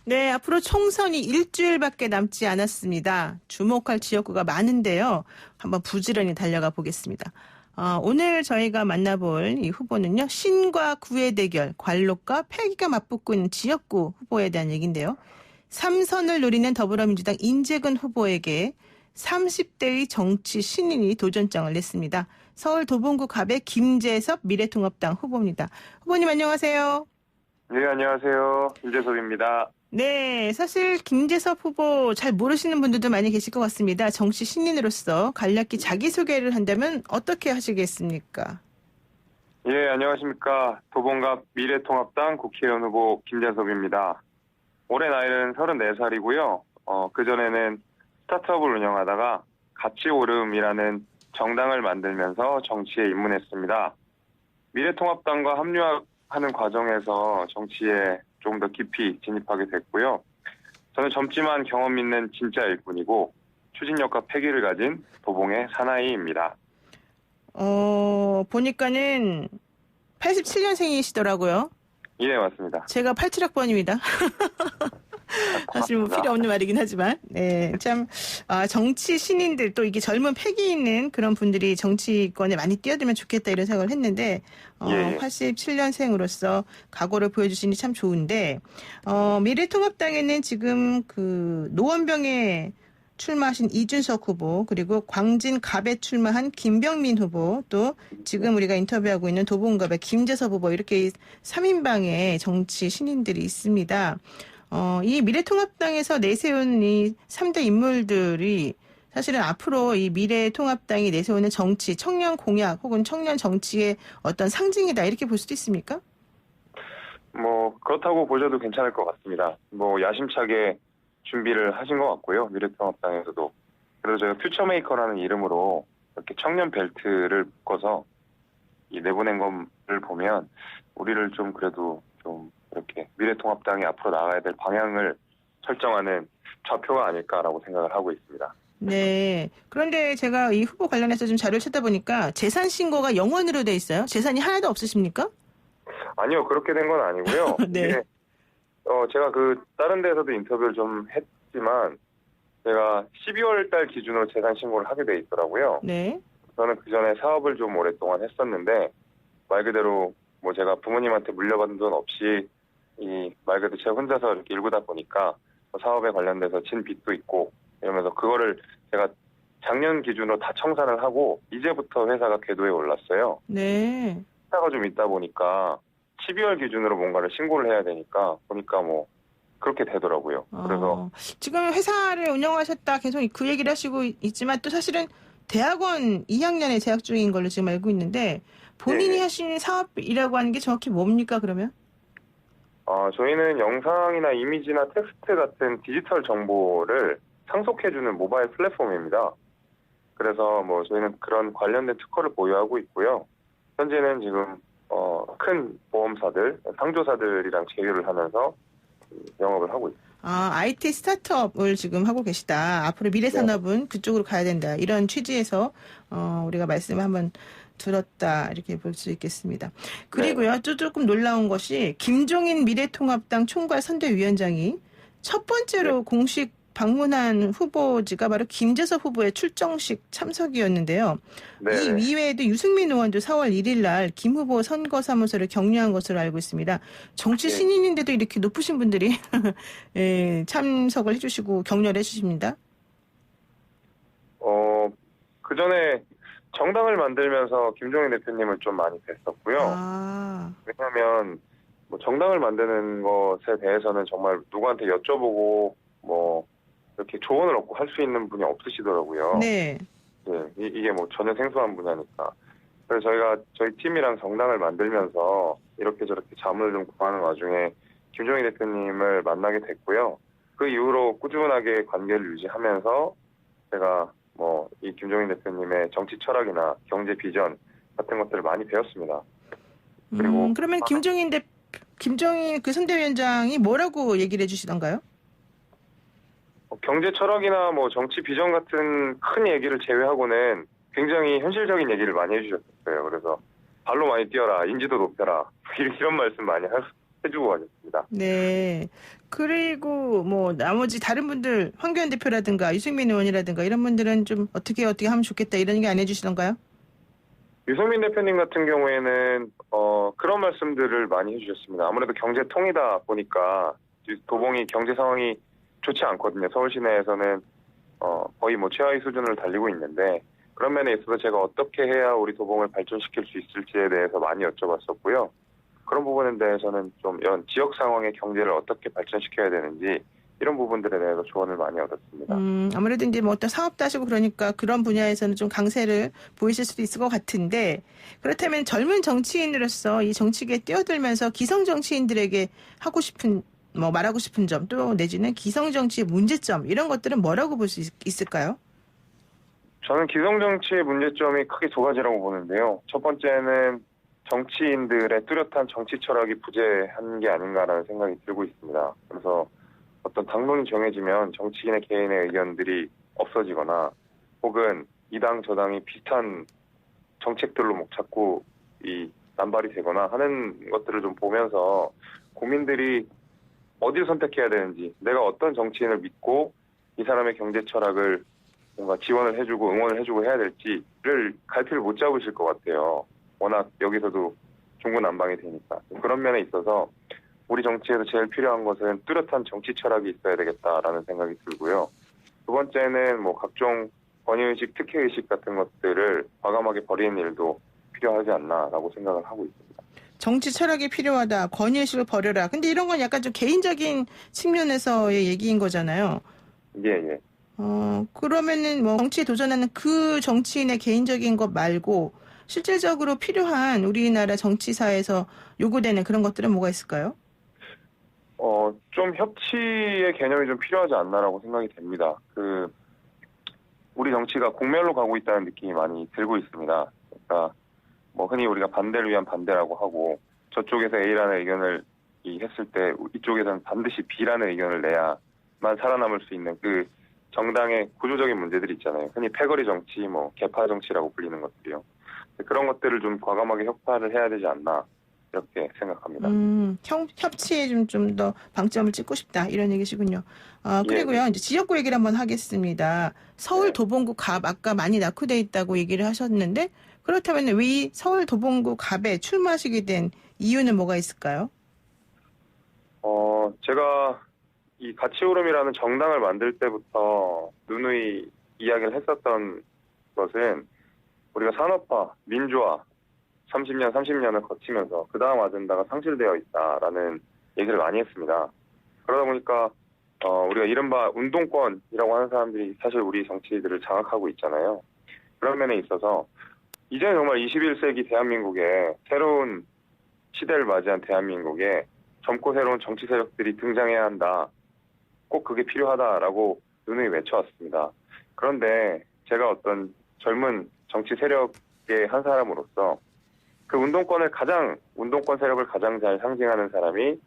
네, 앞으로 총선이 일주일밖에 남지 않았습니다. 주목할 지역구가 많은데요. 한번 부지런히 달려가 보겠습니다. 오늘 저희가 만나볼 이 후보는요. 신과 구의 대결, 관록과 패기가 맞붙고 있는 지역구 후보에 대한 얘기인데요. 3선을 노리는 더불어민주당 인재근 후보에게 30대의 정치 신인이 도전장을 냈습니다. 서울 도봉구 갑의 김재섭 미래통합당 후보입니다. 후보님 안녕하세요.
네, 안녕하세요. 김재섭입니다.
네, 사실 김재섭 후보 잘 모르시는 분들도 많이 계실 것 같습니다. 정치 신인으로서 간략히 자기소개를 한다면 어떻게 하시겠습니까?
예, 안녕하십니까. 도봉갑 미래통합당 국회의원 후보 김재섭입니다. 올해 나이는 34살이고요. 그전에는 스타트업을 운영하다가 가치오름이라는 정당을 만들면서 정치에 입문했습니다. 미래통합당과 합류하는 과정에서 정치에 조금 더 깊이 진입하게 됐고요. 저는 젊지만 경험 있는 진짜 일꾼이고 추진력과 패기를 가진 도봉의 사나이입니다.
보니까는 87년생이시더라고요.
예, 맞습니다.
제가 87학번입니다. 사실 뭐 필요 없는 말이긴 하지만, 네, 참, 정치 신인들 또 이게 젊은 패기 있는 그런 분들이 정치권에 많이 뛰어들면 좋겠다 이런 생각을 했는데,
예.
87년생으로서 각오를 보여주시니 참 좋은데, 미래통합당에는 지금 그 노원병에 출마하신 이준석 후보, 그리고 광진갑에 출마한 김병민 후보, 또 지금 우리가 인터뷰하고 있는 도봉갑의 김재섭 후보, 이렇게 3인방의 정치 신인들이 있습니다. 이 미래통합당에서 내세운 이 3대 인물들이 사실은 앞으로 이 미래통합당이 내세우는 정치, 청년 공약 혹은 청년 정치의 어떤 상징이다, 이렇게 볼 수도 있습니까?
그렇다고 보셔도 괜찮을 것 같습니다. 야심차게 준비를 하신 것 같고요. 미래통합당에서도. 그래서 저희가 퓨처메이커라는 이름으로 이렇게 청년 벨트를 묶어서 내보낸 것을 보면 우리를 좀 그래도 좀 이렇게 미래통합당이 앞으로 나가야 될 방향을 설정하는 좌표가 아닐까라고 생각을 하고 있습니다.
네. 그런데 제가 이 후보 관련해서 좀 자료를 찾아보니까 재산 신고가 영원으로 돼 있어요. 재산이 하나도 없으십니까?
아니요, 그렇게 된 건 아니고요.
네.
이게, 제가 다른 데서도 인터뷰를 좀 했지만 제가 12월 달 기준으로 재산 신고를 하게 돼 있더라고요.
네.
저는 그 전에 사업을 좀 오랫동안 했었는데 말 그대로 제가 부모님한테 물려받은 돈 없이 말 그대로 제가 혼자서 이렇게 일구다 보니까 사업에 관련돼서 진 빚도 있고 이러면서 그거를 제가 작년 기준으로 다 청산을 하고 이제부터 회사가 궤도에 올랐어요.
네.
회사가 좀 있다 보니까 12월 기준으로 뭔가를 신고를 해야 되니까 보니까 그렇게 되더라고요. 그래서
지금 회사를 운영하셨다 계속 그 얘기를 하시고 있지만 또 사실은 대학원 2학년에 재학 중인 걸로 지금 알고 있는데 본인이
네.
하신 사업이라고 하는 게 정확히 뭡니까 그러면?
저희는 영상이나 이미지나 텍스트 같은 디지털 정보를 상속해주는 모바일 플랫폼입니다. 그래서 저희는 그런 관련된 특허를 보유하고 있고요. 현재는 지금 큰 보험사들, 상조사들이랑 제휴를 하면서 영업을 하고 있습니다.
IT 스타트업을 지금 하고 계시다. 앞으로 미래산업은 그쪽으로 가야 된다. 이런 취지에서 우리가 말씀을 한번 들었다. 이렇게 볼 수 있겠습니다. 그리고요. 또 조금 놀라운 것이 김종인 미래통합당 총괄 선대위원장이 첫 번째로 공식 방문한 후보지가 바로 김재섭 후보의 출정식 참석이었는데요.
네.
이 이외에도 유승민 의원도 4월 1일 날 김 후보 선거사무소를 격려한 것으로 알고 있습니다. 정치 신인인데도 이렇게 높으신 분들이 예, 참석을 해주시고 격려를 해주십니다.
그 전에 정당을 만들면서 김종인 대표님을 좀 많이 뵀었고요. 왜냐하면 정당을 만드는 것에 대해서는 정말 누구한테 여쭤보고 이렇게 조언을 얻고 할 수 있는 분이 없으시더라고요.
네.
네, 이게 전혀 생소한 분야니까. 그래서 저희 팀이랑 정당을 만들면서 이렇게 저렇게 자문을 좀 구하는 와중에 김종인 대표님을 만나게 됐고요. 그 이후로 꾸준하게 관계를 유지하면서 제가 이 김종인 대표님의 정치 철학이나 경제 비전 같은 것들을 많이 배웠습니다. 그리고
그러면 김종인 그 선대위원장이 뭐라고 얘기를 해주시던가요?
경제 철학이나 정치 비전 같은 큰 얘기를 제외하고는 굉장히 현실적인 얘기를 많이 해주셨어요. 그래서 발로 많이 뛰어라, 인지도 높여라 이런 말씀 많이 해주고 가셨습니다.
네. 그리고 나머지 다른 분들 황교안 대표라든가 유승민 의원이라든가 이런 분들은 좀 어떻게 하면 좋겠다 이런 얘기 안 해주시던가요?
유승민 대표님 같은 경우에는 그런 말씀들을 많이 해주셨습니다. 아무래도 경제통이다 보니까 도봉이 경제 상황이 좋지 않거든요. 서울 시내에서는 거의 뭐 최하위 수준을 달리고 있는데 그런 면에 있어서 제가 어떻게 해야 우리 도봉을 발전시킬 수 있을지에 대해서 많이 여쭤봤었고요. 그런 부분에 대해서는 좀 이런 지역 상황의 경제를 어떻게 발전시켜야 되는지 이런 부분들에 대해서 조언을 많이 얻었습니다.
아무래도 이제 뭐 어떤 사업도 하시고 그러니까 그런 분야에서는 좀 강세를 보이실 수도 있을 것 같은데 그렇다면 젊은 정치인으로서 이 정치계에 뛰어들면서 기성 정치인들에게 하고 싶은 뭐 말하고 싶은 점 또 내지는 기성 정치의 문제점 이런 것들은 뭐라고 볼 수 있을까요?
저는 기성 정치의 문제점이 크게 두 가지라고 보는데요. 첫 번째는 정치인들의 뚜렷한 정치 철학이 부재한 게 아닌가라는 생각이 들고 있습니다. 그래서 어떤 당론이 정해지면 정치인의 개인의 의견들이 없어지거나 혹은 이 당 저 당이 비슷한 정책들로 뭐 자꾸 이 남발이 되거나 하는 것들을 좀 보면서 국민들이 어디를 선택해야 되는지 내가 어떤 정치인을 믿고 이 사람의 경제 철학을 뭔가 지원을 해주고 응원을 해주고 해야 될지를 갈피를 못 잡으실 것 같아요. 워낙 여기서도 중구난방이 되니까. 그런 면에 있어서 우리 정치에서 제일 필요한 것은 뚜렷한 정치 철학이 있어야 되겠다라는 생각이 들고요. 두 번째는 뭐 각종 권위의식, 특혜의식 같은 것들을 과감하게 버리는 일도 필요하지 않나라고 생각을 하고 있습니다.
정치 철학이 필요하다. 권위의식을 버려라. 근데 이런 건 약간 좀 개인적인 측면에서의 얘기인 거잖아요.
예.
그러면은 뭐 정치에 도전하는 그 정치인의 개인적인 것 말고 실질적으로 필요한 우리나라 정치사에서 요구되는 그런 것들은 뭐가 있을까요?
좀 협치의 개념이 좀 필요하지 않나라고 생각이 됩니다. 우리 정치가 공멸로 가고 있다는 느낌이 많이 들고 있습니다. 그러니까 뭐 흔히 우리가 반대를 위한 반대라고 하고 저쪽에서 A라는 의견을 했을 때 이쪽에서는 반드시 B라는 의견을 내야만 살아남을 수 있는 그 정당의 구조적인 문제들이 있잖아요. 흔히 패거리 정치, 뭐 개파 정치라고 불리는 것들이요. 그런 것들을 좀 과감하게 혁파를 해야 되지 않나 이렇게 생각합니다.
협치에 좀 더 방점을 찍고 싶다 이런 얘기시군요. 그리고요
예.
이제 지역구 얘기를 한번 하겠습니다. 서울
네.
도봉구 갑 아까 많이 낙후돼 있다고 얘기를 하셨는데 그렇다면 왜 이 서울 도봉구 갑에 출마하시게 된 이유는 뭐가 있을까요?
제가 이 가치오름이라는 정당을 만들 때부터 누누이 이야기를 했었던 것은 우리가 산업화, 민주화 30년을 거치면서 그 다음 아젠다가 상실되어 있다라는 얘기를 많이 했습니다. 그러다 보니까 우리가 이른바 운동권이라고 하는 사람들이 사실 우리 정치들을 장악하고 있잖아요. 그런 면에 있어서 이제는 정말 21세기 대한민국에 새로운 시대를 맞이한 대한민국에 젊고 새로운 정치 세력들이 등장해야 한다. 꼭 그게 필요하다라고 누누이 외쳐왔습니다. 그런데 제가 어떤 젊은 정치 세력의 한 사람으로서 그 운동권 세력을 가장 잘 상징하는 사람이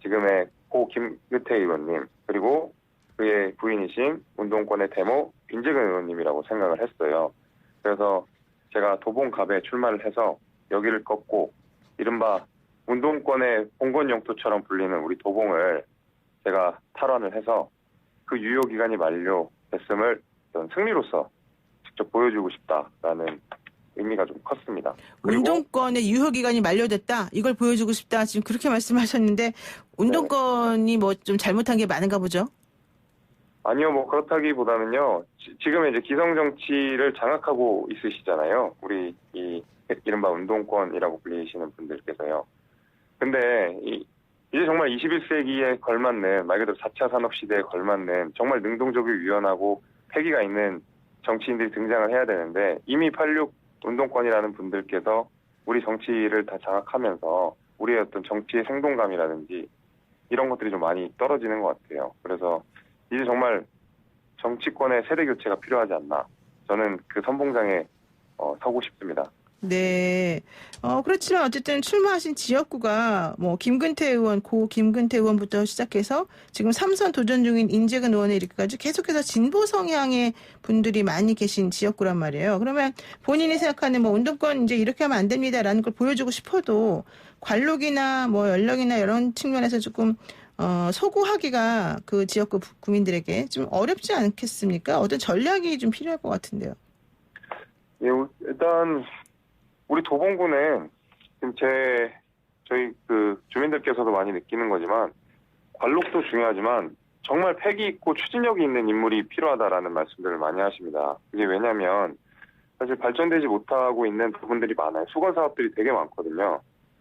지금의 고 김근태 의원님 그리고 그의 부인이신 운동권의 대모 빈재근 의원님이라고 생각을 했어요. 그래서 제가 도봉갑에 출마를 해서 여기를 꺾고 이른바 운동권의 봉건 영토처럼 불리는 우리 도봉을 제가 탈환을 해서 그 유효기간이 만료됐음을 어떤 승리로서 직접 보여주고 싶다라는 의미가 좀 컸습니다.
운동권의 유효기간이 만료됐다. 이걸 보여주고 싶다. 지금 그렇게 말씀하셨는데 운동권이 뭐 좀 잘못한 게 많은가 보죠?
아니요, 뭐 그렇다기보다는요. 지금 이제 기성 정치를 장악하고 있으시잖아요. 우리 이른바 운동권이라고 불리시는 분들께서요. 근데 이제 정말 21세기에 걸맞는 말 그대로 4차 산업시대에 걸맞는 정말 능동적이고 유연하고 패기가 있는 정치인들이 등장을 해야 되는데 이미 86 운동권이라는 분들께서 우리 정치를 다 장악하면서 우리의 어떤 정치의 생동감이라든지 이런 것들이 좀 많이 떨어지는 것 같아요. 그래서 이제 정말 정치권의 세대 교체가 필요하지 않나. 저는 그 선봉장에 서고 싶습니다.
네. 그렇지만 어쨌든 출마하신 지역구가 뭐 김근태 의원, 고 김근태 의원부터 시작해서 지금 3선 도전 중인 인재근 의원에 이르기까지 계속해서 진보 성향의 분들이 많이 계신 지역구란 말이에요. 그러면 본인이 생각하는 뭐 운동권 이제 이렇게 하면 안 됩니다라는 걸 보여주고 싶어도 관록이나 뭐 연령이나 이런 측면에서 조금 소구하기가 그 지역구 국민들에게 좀 어렵지 않겠습니까? 어떤 전략이 좀 필요할 것 같은데요.
예, 일단 우리 도봉구는 지금 저희 그 주민들께서도 많이 느끼는 거지만 관록도 중요하지만 정말 패기 있고 추진력이 있는 인물이 필요하다라는 말씀들을 많이 하십니다. 이게 왜냐하면 사실 발전되지 못하고 있는 부분들이 많아요. 수건 사업들이 되게 많거든요.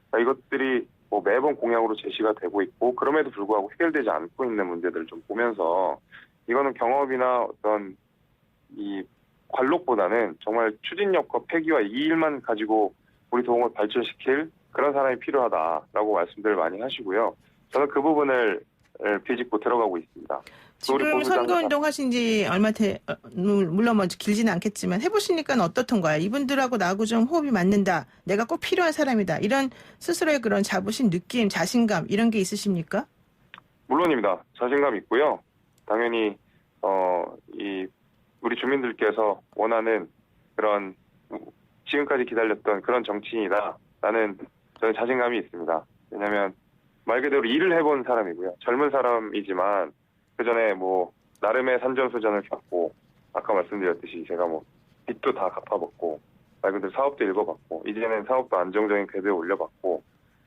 그러니까 이것들이 뭐 매번 공약으로 제시가 되고 있고 그럼에도 불구하고 해결되지 않고 있는 문제들을 좀 보면서 이거는 경업이나 어떤 이 관록보다는 정말 추진력과 패기와 이 일만 가지고 우리 도봉을 발전시킬 그런 사람이 필요하다라고 말씀들을 많이 하시고요. 저는 그 부분을 비집고 들어가고 있습니다.
지금 선거운동 하신 지 물론 먼저 길지는 않겠지만 해보시니까 어떻던가요? 이분들하고 나하고 좀 호흡이 맞는다. 내가 꼭 필요한 사람이다. 이런 스스로의 그런 자부심, 느낌, 자신감 이런 게 있으십니까?
물론입니다. 자신감 있고요. 당연히 우리 주민들께서 원하는 그런 지금까지 기다렸던 그런 정치인이다라는 저는 자신감이 있습니다. 왜냐하면 말 그대로 일을 해본 사람이고요. 젊은 사람이지만 그 전에 뭐 나름의 산전수전을 겪고 아까 말씀드렸듯이 제가 뭐 빚도 다 갚아봤고 말 그대로 사업도 읽어봤고 이제는 사업도 안정적인 궤도에 올려봤고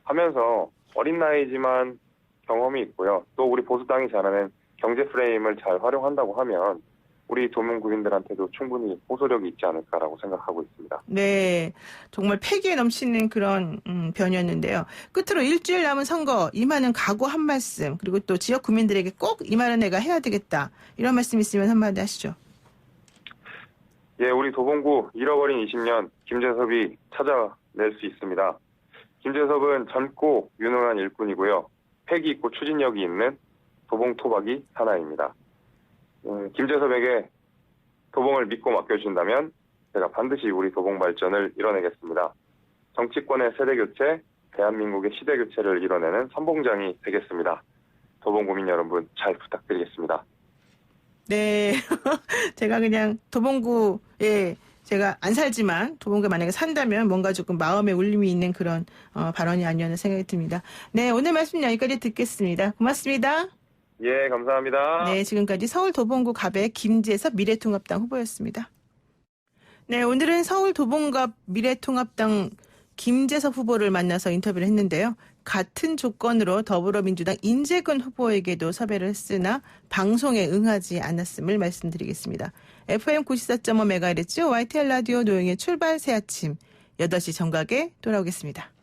하면서 어린 나이지만 경험이 있고요. 또 우리 보수당이 잘하는 경제 프레임을 잘 활용한다고 하면 우리 도민 국민들한테도 충분히 호소력이 있지 않을까라고 생각하고 있습니다.
네, 정말 패기에 넘치는 그런 변이었는데요. 끝으로 일주일 남은 선거 임하는 각오 한 말씀 그리고 또 지역 국민들에게 꼭 이 말은 내가 해야 되겠다 이런 말씀 있으면 한마디 하시죠.
예, 우리 도봉구 잃어버린 20년 김재섭이 찾아낼 수 있습니다. 김재섭은 젊고 유능한 일꾼이고요. 패기 있고 추진력이 있는 도봉 토박이 하나입니다. 김재섭에게 도봉을 믿고 맡겨주신다면 제가 반드시 우리 도봉 발전을 이뤄내겠습니다. 정치권의 세대교체, 대한민국의 시대교체를 이뤄내는 선봉장이 되겠습니다. 도봉 구민 여러분 잘 부탁드리겠습니다.
네, 제가 그냥 도봉구에 제가 안 살지만 도봉구에 만약에 산다면 뭔가 조금 마음에 울림이 있는 그런 발언이 아니었나 생각이 듭니다. 네, 오늘 말씀 여기까지 듣겠습니다. 고맙습니다.
예, 감사합니다.
네, 지금까지 서울 도봉구 갑의 김재섭 미래통합당 후보였습니다. 네, 오늘은 서울 도봉갑 미래통합당 김재섭 후보를 만나서 인터뷰를 했는데요. 같은 조건으로 더불어민주당 인재근 후보에게도 섭외를 했으나 방송에 응하지 않았음을 말씀드리겠습니다. FM 94.5MHz YTN 라디오 노영의 출발 새 아침 8시 정각에 돌아오겠습니다.